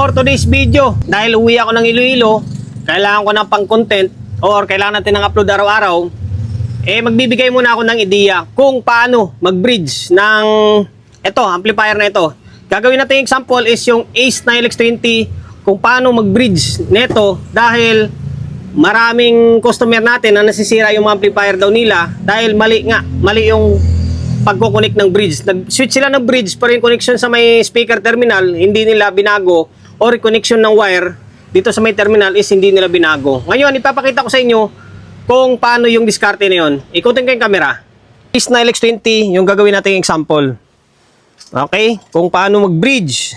for today's video, dahil uwi ako ng Iloilo, kailangan ko ng pang-content or kailangan natin ng upload araw-araw, magbibigay muna ako ng ideya kung paano mag-bridge ng amplifier na ito. Gagawin natin example is yung Ace na LX20, kung paano mag-bridge nito dahil maraming customer natin na nasisira yung amplifier daw nila dahil mali yung pagko-connect ng bridge. Nag-switch sila ng bridge pero yung connection sa may speaker terminal hindi nila binago, or connection ng wire dito sa may terminal is hindi nila binago. Ngayon ipapakita ko sa inyo kung paano yung diskarte na yun. Ikutin ko yung camera. Ace na LX20 yung gagawin natin example. Okay? Kung paano mag-bridge.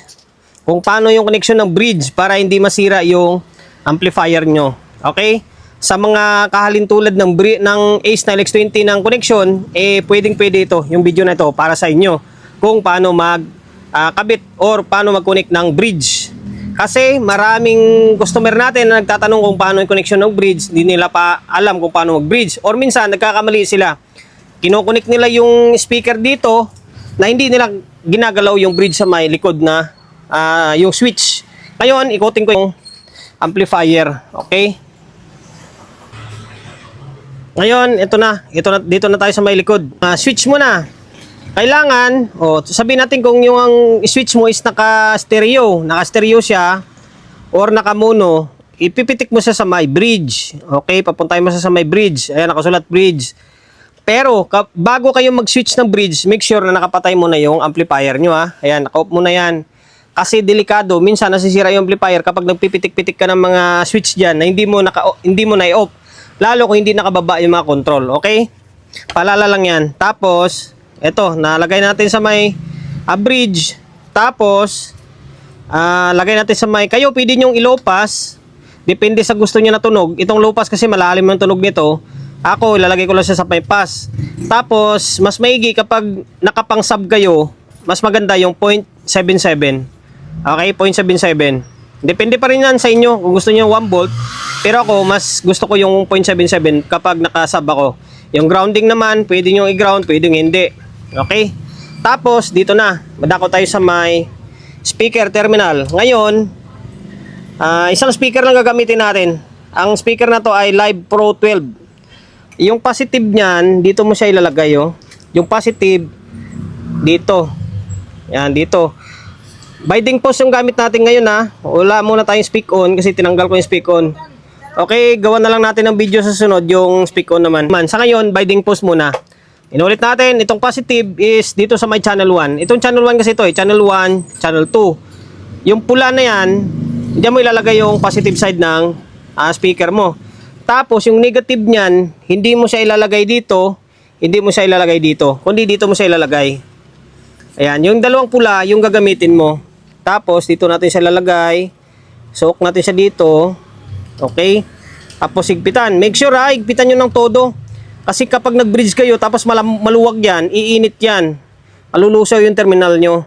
Kung paano yung connection ng bridge para hindi masira yung amplifier nyo. Okay? Sa mga kahalintulad ng Ace na LX20 ng connection, pwedeng-pwede ito, yung video na ito para sa inyo. Kung paano mag-kabit or paano mag-connect ng bridge. Kasi maraming customer natin na nagtatanong kung paano yung connection ng bridge, hindi nila pa alam kung paano mag-bridge. Or minsan, nagkakamali sila. Kino-connect nila yung speaker dito na hindi nila ginagalaw yung bridge sa may likod na yung switch. Ngayon, ikutin ko yung amplifier. Okay? Ngayon, dito na tayo sa may likod. Switch mo na. Kailangan, sabihin natin kung yung ang switch mo is naka-stereo siya, or naka-mono, ipipitik mo siya sa may bridge. Okay, papuntay mo siya sa may bridge. Ayan, nakasulat bridge. Pero, bago kayo mag-switch ng bridge, make sure na nakapatay mo na yung amplifier nyo, ha. Ayan, naka-off mo na yan. Kasi delikado, minsan nasisira yung amplifier kapag nagpipitik-pitik ka ng mga switch dyan na hindi mo na i-off. Lalo kung hindi nakababa yung mga control, okay? Palala lang yan. Tapos, nalagay natin sa may bridge. Tapos, lagay natin sa may, kayo pwede nyong i-low pass. Depende sa gusto nyo na tunog. Itong low pass kasi malalim yung tunog nito. Ako, ilalagay ko lang siya sa may pass. Tapos, mas maigi kapag nakapang-sub kayo, mas maganda yung 0.77. Okay, 0.77. Depende pa rin yan sa inyo kung gusto niyo 1 volt. Pero ako, mas gusto ko yung 0.77 kapag nakasub ako. Yung grounding naman, pwede nyo i-ground, pwede hindi. Okay? Tapos, dito na. Madako tayo sa may speaker terminal. Ngayon, isang speaker lang gagamitin natin. Ang speaker na to ay Live Pro 12. Yung positive niyan, dito mo siya ilalagay. Yung positive, dito. Yan, dito. Binding post yung gamit natin ngayon, ha. Wala muna tayong speak on kasi tinanggal ko yung speak on. Okay, gawa na lang natin ng video sa sunod yung speak on naman. Sa ngayon, binding post muna. Inulit natin, itong positive is dito sa my channel 1. Itong channel 1 kasi ito, channel 1, channel 2. Yung pula na yan, diyan mo ilalagay yung positive side ng speaker mo. Tapos yung negative niyan, hindi mo siya ilalagay dito, hindi mo siya ilalagay dito, kundi dito mo siya ilalagay. Ayan, yung dalawang pula, yung gagamitin mo. Tapos dito natin siya ilalagay. Suok natin siya dito. Okay? Tapos higpitan. Make sure higpitan nyo ng todo. Kasi kapag nag-bridge kayo, tapos maluwag yan, iinit yan. Malulusaw yung terminal nyo.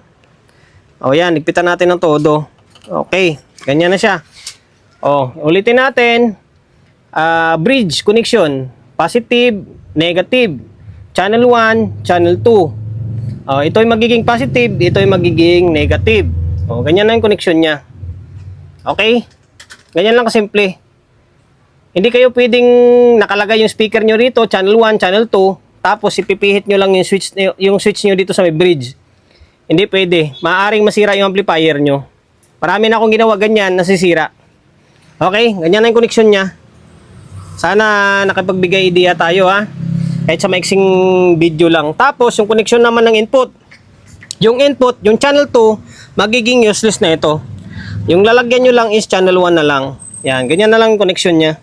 O yan, higpitan natin ng todo. Okay, ganyan na siya. Ulitin natin. Bridge connection. Positive, negative. Channel 1, channel 2. Ito ay magiging positive, ito ay magiging negative. Ganyan na yung connection niya. Okay? Ganyan lang kasimple. Hindi kayo pwedeng nakalagay yung speaker nyo rito, channel 1, channel 2, tapos ipipihit nyo lang yung switch nyo dito sa may bridge. Hindi pwede. Maaaring masira yung amplifier nyo. Marami na akong ginawa ganyan, nasisira. Okay? Ganyan na yung connection niya. Sana nakapagbigay idea tayo, ha? Kahit sa maiksing video lang. Tapos, yung connection naman ng input. Yung input, yung channel 2, magiging useless na ito. Yung lalagyan nyo lang is channel 1 na lang. Yan, ganyan na lang yung connection nya.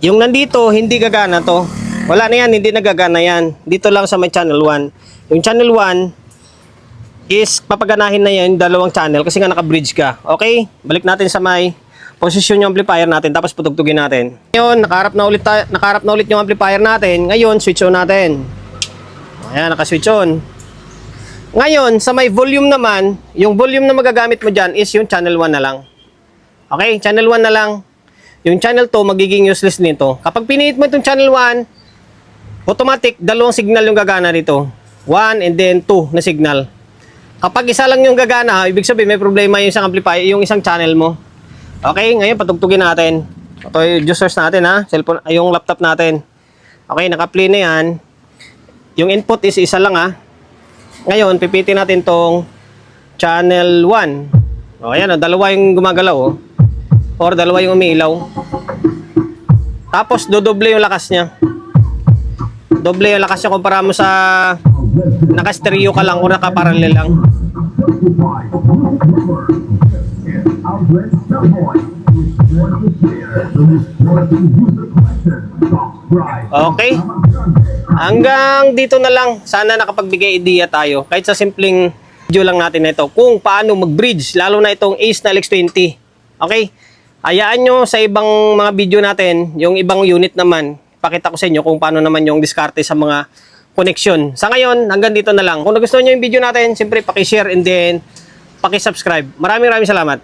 Yung nandito, hindi gagana to. Wala na yan, hindi nagagana yan. Dito lang sa may channel 1. Yung channel 1 is papaganahin na yan yung dalawang channel kasi nga naka-bridge ka. Okay? Balik natin sa may posisyon yung amplifier natin, tapos putugtugin natin. Ngayon, nakaharap na ulit yung amplifier natin. Ngayon, switch on natin. Ayan, naka-switch on. Ngayon, sa may volume naman, yung volume na magagamit mo dyan is yung channel 1 na lang. Okay, channel 1 na lang. Yung channel 2, magiging useless nito. Kapag pinihit mo itong channel 1, automatic, dalawang signal yung gagana dito. 1 and then 2 na signal. Kapag isa lang yung gagana, ibig sabihin may problema yung isang amplifier, yung isang channel mo. Okay, ngayon patugtugin natin. Ito yung juicers natin ha, cellphone, yung laptop natin. Okay, naka-play na yan. Yung input is isa lang ha. Ngayon, pipitin natin tong channel 1. O, ayan o, dalawa yung gumagalaw o. Or dalawa yung umiilaw. Tapos, dodoble yung lakas niya. Doble yung lakas niya kumpara mo sa naka-stereo ka lang o naka-parallel lang. Okay. Hanggang dito na lang. Sana nakapagbigay idea tayo. Kahit sa simpleng video lang natin na ito. Kung paano mag-bridge. Lalo na itong Ace na LX20. Okay. Hayaan nyo sa ibang mga video natin. Yung ibang unit naman. Pakita ko sa inyo kung paano naman yung diskarte sa mga connection. Sa ngayon, hanggang dito na lang. Kung nagustuhan nyo yung video natin, siyempre pakishare and then pakisubscribe. Maraming salamat.